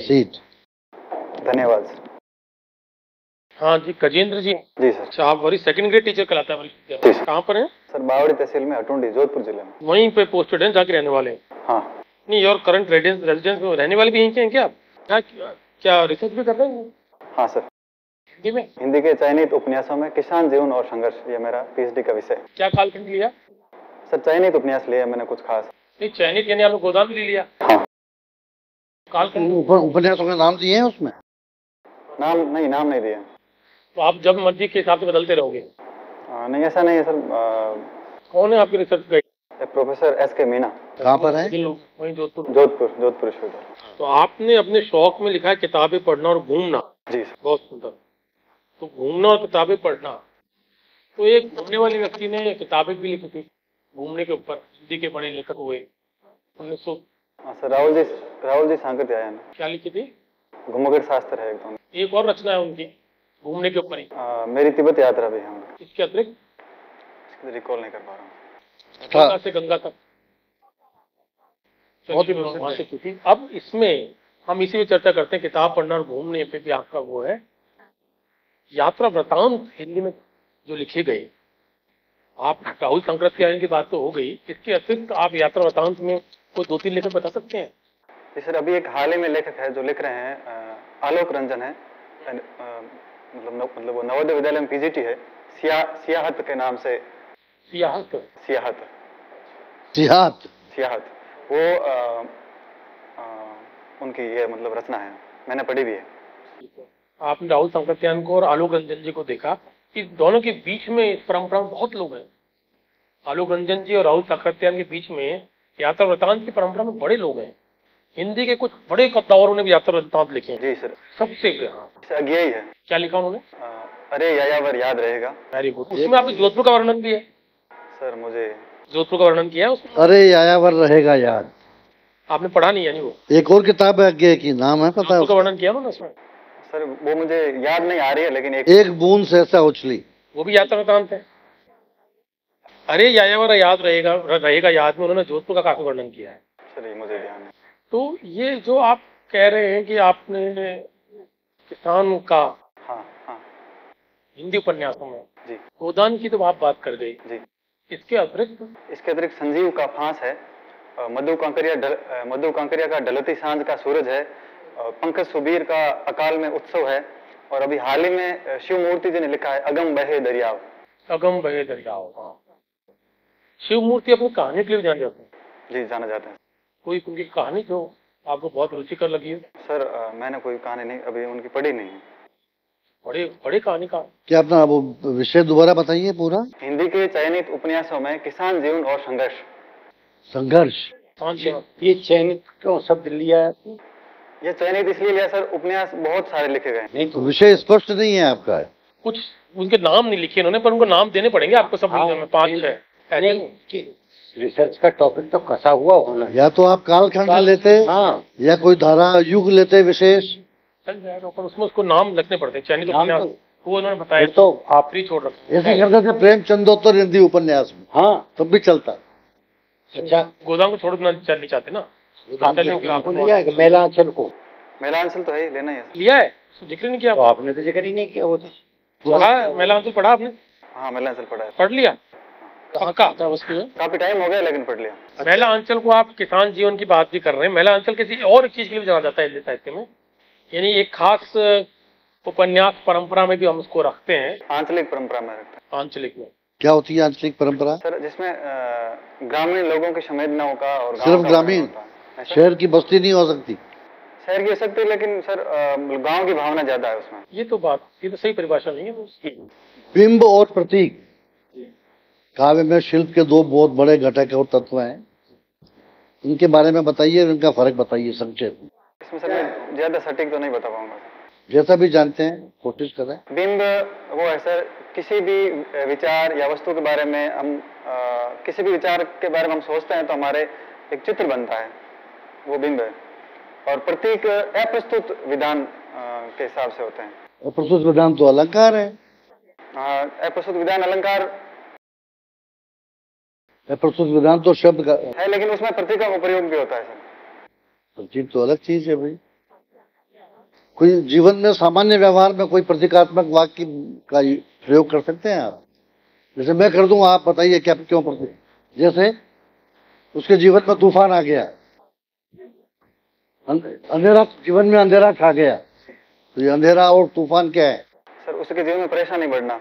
Seat. धन्यवाद sir. हाँ जी, गजेंद्र जी। जी sir. अच्छा, आप वरी सेकंड ग्रेड टीचर कहलाता है वरी? जी सर। कहाँ पर हैं? सर बावड़ी तहसील में, अटुंडी, जोधपुर जिले में। वहीं पे पोस्टेड हैं, जहाँ के रहने वाले हैं? हाँ। नहीं, और करंट रेजिडेंस में रहने वाले भी यहीं के हैं क्या आप? क्या रिसर्च भी कर रहे हैं? हाँ सर। हिंदी में? हिंदी के चयनित उपन्यासों में किसान जीवन और संघर्ष, ये मेरा पीएचडी का विषय है। क्या कालखंड लिया? सर चयनित उपन्यास लिया मैंने कुछ खास। नहीं, चयनित यानी आपने गोदाम भी लिया? हाँ। कालखंड उपन्यासों के नाम दिए हैं उसमें? नाम नहीं दिया। तो आप जब मर्जी के हिसाब से बदलते रहोगे? नहीं, ऐसा नहीं है सर। कौन है आपके research guide? Professor SK. Meena. कहाँ पर है? वहीं जोधपुर विश्वविद्यालय। तो आपने अपने शौक में लिखा है किताबें पढ़ना और घूमना। जी सर। बहुत सुंदर। तो घूमना और किताबें पढ़ना, तो एक घूमने वाले व्यक्ति ने किताबें भी लिखी थी घूमने के ऊपर, हिंदी के बड़े लेखक हुए 1900। हाँ सर, राहुल जी सांकृत्यायन ने। क्या लिखी थी? घुमगड़ शास्त्र है एकदम। एक और रचना है उनकी घूमने के ऊपर ही, मेरी तिब्बत यात्रा भी है उनकी। इसके अतिरिक्त रिकॉल नहीं कर पा रहा हूँ। गंगा से गंगा तक बहुत ही वहां से की थी। अब इसमें हम इसी में चर्चा करते हैं, किताब पढ़ना और घूमने पे भी आपका वो है। यात्रा वृतांत हिंदी में जो लिखे गए, आप राहुल सांकृत्यायन की बात तो हो गई, इसके अतिरिक्त आप यात्रा वृतांत में कोई 2-3 लेखक बता सकते हैं? जी सर, अभी एक हाल ही में लेखक है जो लिख रहे हैं, आलोक रंजन है। मतलब वो नवोदय विद्यालय में पीजीटी है, सियाहत के नाम से। सियाहत वो उनकी ये मतलब रचना है, मैंने पढ़ी भी है। आपने राहुल सांकृत्यायन को और आलोक रंजन जी को देखा, इस दोनों के बीच में इस परंपरा में बहुत लोग हैं। आलोक रंजन जी और राहुल सांकृत्यायन के बीच में यात्रा वृतांत की परंपरा में बड़े लोग हैं। हिंदी के कुछ बड़े कद्दावरों ने भी यात्रा वृतांत लिखे हैं। जी सर। सबसे आगे ही है। क्या लिखा उन्होंने? अरे यायावर याद रहेगा। Very good. उसमें आपने जोधपुर का वर्णन भी है? सर मुझे जोधपुर का वर्णन किया है उसमें? अरे यायावर रहेगा याद। आपने पढ़ा नहीं यानी? वो एक और किताब है आगे की, नाम है पता है? का वर्णन किया उन्होंने उसमें? सर वो मुझे याद नहीं आ रही है, लेकिन एक बूंद से ऐसा उछली, वो भी यात्रा वृतांत है। अरे यायावर याद रहेगा याद में उन्होंने जोधपुर का काफी वर्णन किया है। सर ये मुझे ध्यान है। तो ये जो आप कह रहे हैं कि आपने किसान का हिंदी उपन्यासों में जी गोदान की तो आप बात कर गई जी, इसके अतिरिक्त संजीव का फांस है, मधु कांकरिया का ढलती सांझ का सूरज है, पंकज सुबीर का अकाल में उत्सव है, और अभी हाल ही में शिव मूर्ति जी ने लिखा है अगम बहे दरियाव। हाँ। शिव मूर्ति अपनी कहानी के लिए जाने जाते हैं? जी जाना जाते हैं। कोई उनकी कहानी जो आपको बहुत रुचिकर लगी है? सर मैंने कोई कहानी नहीं अभी उनकी पढ़ी नहीं है। बड़े कहानी का क्या अपना वो विषय दोबारा बताइए पूरा? हिंदी के चयनित उपन्यासों में किसान जीवन और संघर्ष। ये चयनित क्यों शब्द लिया है? ये चयनित इसलिए लिया सर, उपन्यास बहुत सारे लिखे गए। नहीं तो विषय स्पष्ट नहीं है आपका? कुछ उनके नाम नहीं लिखे इन्होंने, पर उनको नाम देने पड़ेंगे आपको सब। 5-6 रिसर्च का टॉपिक तो कसा हुआ होना। या तो आप कालखंड लेते, या कोई धारा युग लेते विशेष, चल जाएगा, पर उसमें उसको नाम लिखने पड़ते हैं। चयनित उपन्यास वो उन्होंने बताया तो आप फ्री छोड़ रखते ऐसे करते थे प्रेमचंदोत्तर हिंदी उपन्यास में। हाँ तब भी चलता। अच्छा, गोदाम को छोड़ना नहीं चाहते ना? मेलांचल तो है, लेना ही है। लिया है, जिक्र नहीं किया आपने? तो जिक्र ही नहीं किया। वो तो मेलांचल पढ़ा आपने? हाँ मेलांचल पढ़ा है। पढ़ लिया? कहाँ का? काफी टाइम हो गया लेकिन पढ़ लिया। महिला अंचल को आप किसान जीवन की बात भी कर रहे हैं। महिला अंचल किसी और चीज के लिए जाना जाता है हिंदी साहित्य में, यानी एक खास उपन्यास परंपरा में भी हम उसको रखते हैं। आंचलिक परंपरा में रखते हैं। आंचलिक में क्या होती है आंचलिक परंपरा? सर जिसमें ग्रामीण लोगों की संवेदनाओं का और सिर्फ ग्रामीण, शहर की बस्ती नहीं हो सकती? शहर की हो सकती है, लेकिन सर गांव की भावना ज्यादा है उसमें। ये तो सही परिभाषा नहीं है उसकी। बिंब और प्रतीक काव्य में शिल्प के दो बहुत बड़े घटक और तत्व हैं, इनके बारे में बताइए, इनका फर्क बताइए संक्षेप में। इसमें सर मैं ज्यादा सटीक तो नहीं बता पाऊंगा, जैसा भी जानते हैं कोशिश करें। बिंब वो है सर, किसी भी विचार या वस्तु के बारे में हम किसी भी विचार के बारे में हम सोचते हैं तो हमारे एक चित्र बनता है, वो बिंब है। और प्रतीक अप्रस्तुत विधान के हिसाब से होते हैं। अप्रस्तुत विधान तो अलंकार है। अप्रस्तुत विधान अलंकार अप्रस्तुत विधान तो शब्द का है, लेकिन उसमें प्रतीकों का प्रयोग भी होता है सर। प्रतीक तो अलग चीज है भाई। कोई जीवन में सामान्य व्यवहार में कोई प्रतीकात्मक वाक्य का प्रयोग कर सकते हैं आप? जैसे मैं कर दूं, आप बताइए क्या क्यों प्रतीक? जैसे उसके जीवन में तूफान आ गया, अंधेरा, जीवन में अंधेरा छा गया, तो ये अंधेरा और तूफान क्या है? सर उसके जीवन में परेशानी बढ़ना।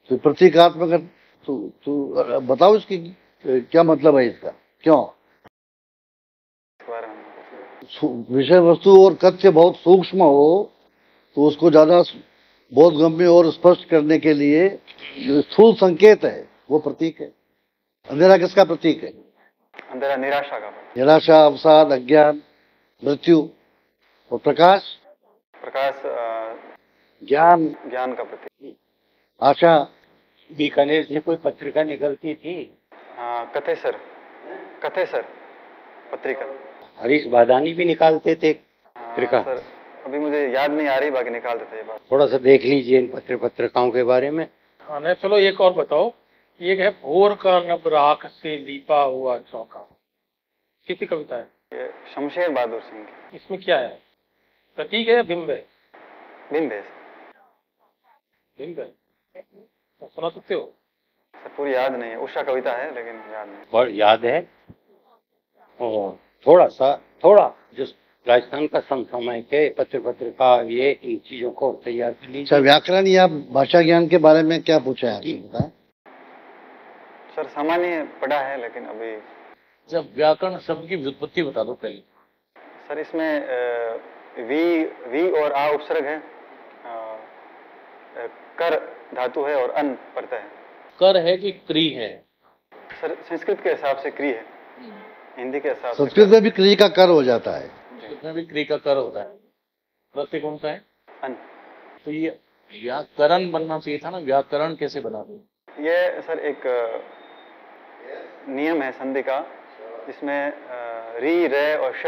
तो प्रतीकात्मक, तो बताओ इसकी क्या मतलब है इसका, क्यों? इस बारे में विषय वस्तु और कथ्य बहुत सूक्ष्म हो तो उसको ज्यादा बोधगम्य और स्पष्ट करने के लिए जो स्थूल संकेत है वो प्रतीक है। अंधेरा किसका प्रतीक है? अंधेरा निराशा का प्रतीक। निराशा, अवसाद, अज्ञान, मृत्यु। और प्रकाश? प्रकाश ज्ञान, ज्ञान का प्रतीक। आशा? बीकानेर से कोई पत्रिका निकलती थी, कथेसर पत्रिका। हरीश बादानी भी निकालते थे पत्रिका। सर अभी मुझे याद नहीं आ रही, बाकी निकालते थे ये बात। थोड़ा सा देख लीजिए इन पत्रिकाओं के बारे में। हाँ नहीं, चलो एक और बताओ। एक है भोर का नभ राख से लीपा हुआ चौका, किसकी कविता है? ये शमशेर बहादुर सिंह की। इसमें क्या है, प्रतीक है या बिंब है? बिंब है। बिंब है, तो सुना सकते हो? सर पूरी याद नहीं है, उषा कविता है लेकिन याद नहीं। और याद है, और थोड़ा जो राजस्थान का समसामय के पत्रिका, ये इन चीजों को तैयार कर लीजिए। अच्छा, व्याकरण या भाषा ज्ञान के बारे में क्या पूछा है आपसे, बताएं? सर सामान्य पढ़ा है लेकिन अभी। जब व्याकरण शब्द की व्युत्पत्ति बता दो पहले। सर इसमें वी और आ उपसर्ग है, कर धातु है और अन प्रत्यय है। कर है कि क्री है? सर संस्कृत के हिसाब से क्री है, हिंदी के हिसाब से संस्कृत में भी क्रिया का कर हो जाता है। इसमें भी क्री का कर होता है। प्रत्यय कौन सा है? अन। तो ये व्याकरण बनना चाहिए था ना, व्याकरण कैसे बना दो? ये सर एक नियम है संधि का, जिसमें री, रे और श,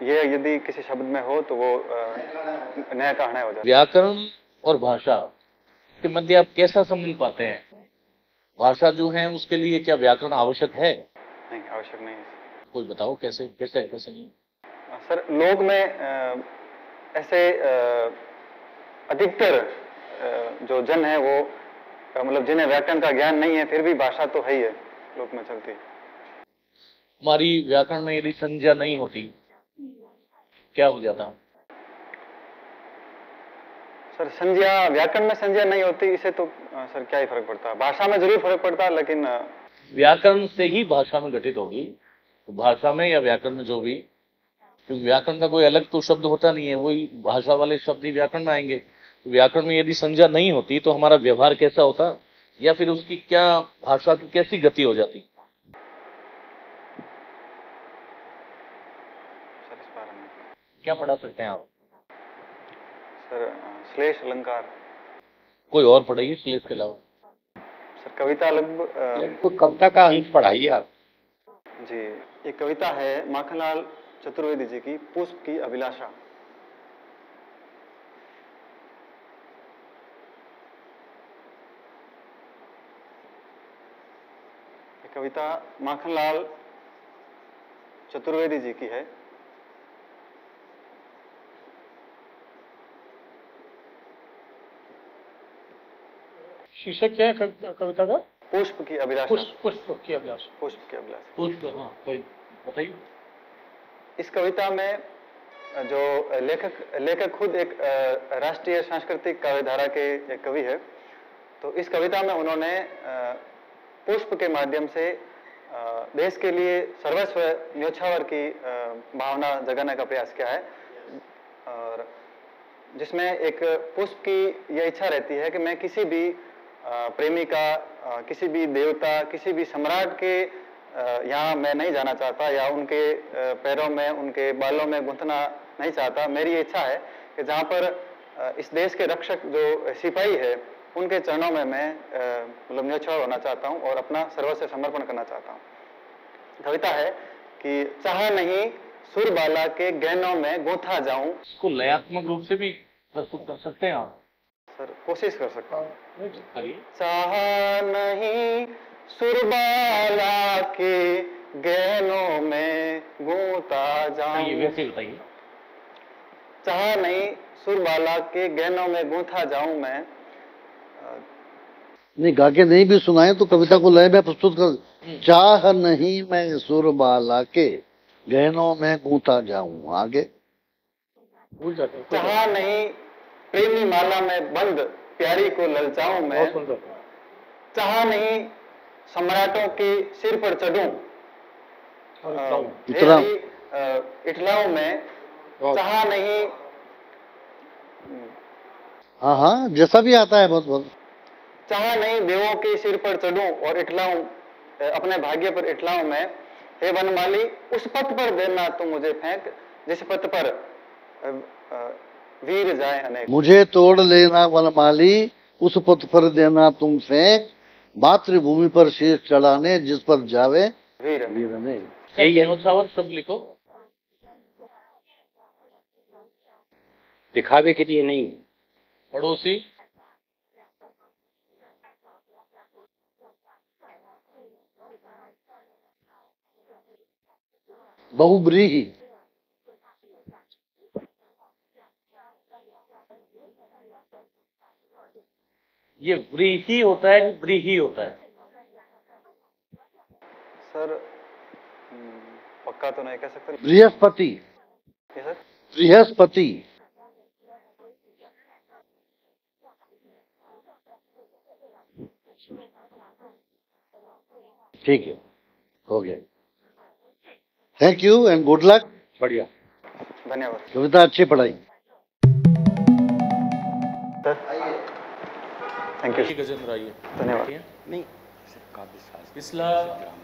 ये यदि किसी शब्द में हो तो वो नया का हना हो जाता है। व्याकरण और भाषा के मध्य आप कैसा संबंध पाते हैं? भाषा जो है उसके लिए क्या व्याकरण आवश्यक है? नहीं, आवश्यक नहीं है। कोई बताओ कैसे नहीं? सर लोग में ऐसे अधिकतर जो जन है वो मतलब जिन्हें व्याकरण का ज्ञान नहीं है, फिर भी भाषा तो है ही है, लोक में चलती है। हमारी व्याकरण में यदि संज्ञा नहीं होती क्या हो जाता? सर संज्ञा, व्याकरण में संज्ञा नहीं होती इसे तो सर क्या ही फर्क पड़ता है, भाषा में जरूर फर्क पड़ता है, लेकिन व्याकरण से ही भाषा में घटित होगी, तो भाषा में या व्याकरण में जो भी, क्योंकि व्याकरण का कोई अलग तो शब्द होता नहीं है, वही भाषा वाले शब्द ही व्याकरण में आएंगे। तो व्याकरण में यदि संज्ञा नहीं होती तो हमारा व्यवहार कैसा होता, या फिर उसकी क्या, भाषा की कैसी गति हो जाती? सर इस बारे में क्या पढ़ा सकते हैं आप? सर श्लेष अलंकार। कोई और पढ़ाइए श्लेष के अलावा। सर कविता लगभग कोई कविता का अंश पढ़ाइए आप। जी, ये कविता है माखनलाल चतुर्वेदी जी की, पुष्प की अभिलाषा। ये कविता माखनलाल चतुर्वेदी जी की है। शीर्षक क्या है कविता का? पुष्प की अभिलाषा। पुष्प की अभिलाषा। पुष्प की अभिलाषा। पुष्प, हाँ, कोई बताइए। इस कविता में जो लेखक खुद एक राष्ट्रीय सांस्कृतिक काव्यधारा के एक कवि है, तो इस कविता में उन्होंने पुष्प के माध्यम से देश के लिए सर्वस्व न्योछावर की भावना जगाने का प्रयास किया है, और जिसमें एक पुष्प की यह इच्छा रहती है कि मैं किसी भी प्रेमी का, किसी भी देवता, किसी भी सम्राट के यहाँ मैं नहीं जाना चाहता, या उनके पैरों में, उनके बालों में गुंथना नहीं चाहता। मेरी ये इच्छा है कि जहाँ पर इस देश के रक्षक जो सिपाही है, उनके चरणों में मैं मतलब न्योछावर होना चाहता हूँ और अपना सर्वस्व समर्पण करना चाहता हूँ। कविता है कि चाह नहीं सुरबाला के गहनों में गूंथा जाऊं। इसको लयात्मक रूप से भी प्रस्तुत कर सकते हैं आप? सर कोशिश कर सकता हूँ। करिए। चाह नहीं सुरबाला के गहनों में गूंथा जाऊं। वैसे बताइए। चाह नहीं सुरबाला के गहनों में गूंथा जाऊं मैं। नहीं, गा के नहीं भी सुनाए तो कविता को लय में प्रस्तुत कर। चाह नहीं मैं सुरबाला के गहनों में गूंथा जाऊं, आगे भूल जाते हैं। चाह नहीं प्रेमी माला में बंद प्यारी को ललचाऊं मैं। बहुत सुंदर। चाह नहीं सम्राटों के सिर पर चढ़ूं इतना इटलाऊं मैं। चाह नहीं, हाँ हाँ, जैसा भी आता है बहुत बहुत। चाह नहीं देवों के सिर पर चढ़ूं और इटलाऊं, अपने भाग्य पर इटलाऊं मैं। हे वनमाली उस पथ पर देना तुम मुझे फेंक जिस पथ पर वीर जाए अनेक। मुझे तोड़ लेना वनमाली उस पथ पर देना तुम फेंक, मातृभूमि पर शीश चढ़ाने जिस पर जावे वीर वीर अनेक। यही है और शब्द लिखो। दिखावे के लिए नहीं। पड़ोसी, बहुब्रीही, ये व्रीहि होता है कि व्रीहि होता है? सर पक्का तो नहीं कह सकते। बृहस्पति, ये सर बृहस्पति। ठीक है, हो गया। Thank you and good luck. बढ़िया। धन्यवाद कविता अच्छी पढ़ाई। सर। थैंक यू गजेंद्र, आइए। धन्यवाद। नहीं, पिछला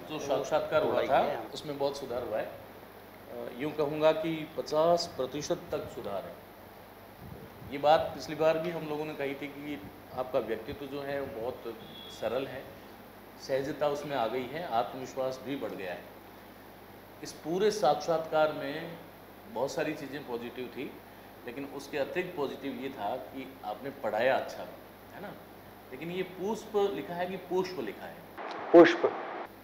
जो साक्षात्कार हुआ था उसमें बहुत सुधार हुआ है। यूं कहूँगा कि 50% तक सुधार है। ये बात पिछली बार भी हम लोगों ने कही थी कि आपका व्यक्तित्व जो है वो बहुत सरल है, सहजता उसमें आ गई है, आत्मविश्वास भी बढ़ गया है। इस पूरे साक्षात्कार में बहुत सारी चीज़ें पॉजिटिव थी, लेकिन उसके अतिरिक्त पॉजिटिव ये था कि आपने पढ़ाया अच्छा, है ना। लेकिन ये पुष्प लिखा है कि पुष्प लिखा है? पुष्प।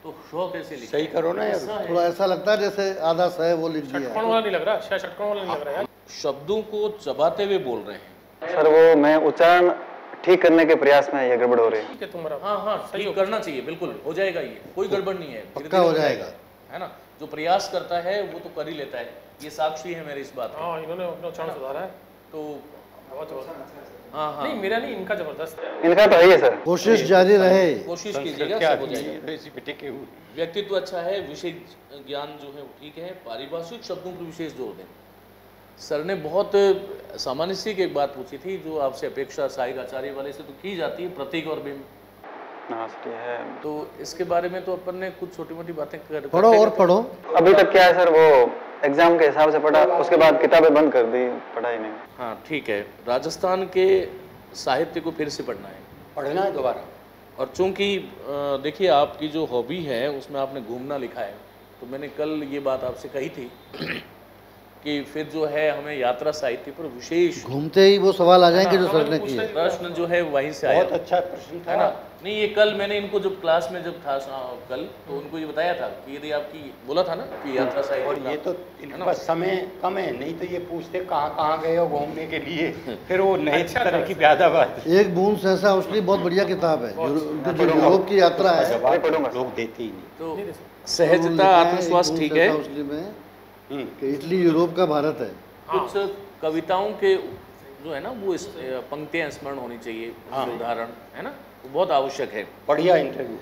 तो शो कैसे लिखा? सही करो ना यार। थोड़ा ऐसा लगता है जैसे आधा सह वो लिख दिया षटकोण वाला नहीं लग रहा, षटकोण वाला नहीं लग रहा यार। शब्दों को चबाते हुए बोल रहे हैं। सर वो मैं उच्चारण ठीक करने के प्रयास में ये गड़बड़ हो रही है। ठीक है तुम्हारा, हाँ हाँ सही ठीक करना चाहिए, बिल्कुल हो जाएगा, ये कोई गड़बड़ नहीं है, पक्का हो जाएगा, है ना। जो प्रयास करता है वो तो कर ही लेता है, ये साक्षी है मेरे इस बात का। हाँ, इन्होंने अपना उच्चारण सुधारा है तो बहुत जबरदस्त। हाँ हाँ, नहीं मेरा नहीं, इनका जबरदस्त। इनका तो है ही है सर। कोशिश जारी रहे। कोशिश कीजिएगा, सब हो जाएगा। व्यक्तित्व अच्छा है, विषय ज्ञान जो है वो ठीक है, पारिभाषिक शब्दों पर विशेष जोर दें। सर ने बहुत सामान्य सी की एक बात पूछी थी जो आपसे अपेक्षा सहायक आचार्य वाले से तो की जाती है, प्रतीक और बिंब। हाँ सर ये है। तो इसके बारे में तो अपन ने कुछ छोटी मोटी बातें पढ़ो और पढ़ो। अभी तक क्या है सर, वो एग्जाम के हिसाब से पढ़ा, उसके बाद किताबें बंद कर दी, पढ़ा ही नहीं। हाँ ठीक है, राजस्थान के साहित्य को फिर से पढ़ना है, पढ़ना है दोबारा। और चूंकि देखिए आपकी जो हॉबी है उसमें आपने घूमना लिखा है, तो मैंने कल ये बात आपसे कही थी कि फिर जो है हमें यात्रा साहित्य पर विशेष घूमते ही वो सवाल आ जाएंगे जो सर ने किए। प्रश्न जो है वहीं से आया, बहुत अच्छा प्रश्न था है ना। नहीं ये कल मैंने इनको जब क्लास में जब था कल, तो उनको ये बताया था कि यदि आपकी बोला था ना कि यात्रा साहित्य और ये तो इनके पास समय कम है, नहीं तो ये पूछते कहाँ कहाँ गए हो घूमने के लिए, फिर वो नई तरह की ज्यादा बात। एक बूंद सहसा उसकी बहुत बढ़िया किताब है, उनकी जो यूरोप की यात्रा है। जवाब लोग देते ही नहीं। तो सहजता आत्मविश्वास ठीक है। उसकी में कि इटली यूरोप का भारत है। कुछ कविताओं के जो है ना वो पंक्तियां स्मरण होनी चाहिए, उदाहरण है ना, वो बहुत आवश्यक है। बढ़िया इंटरव्यू।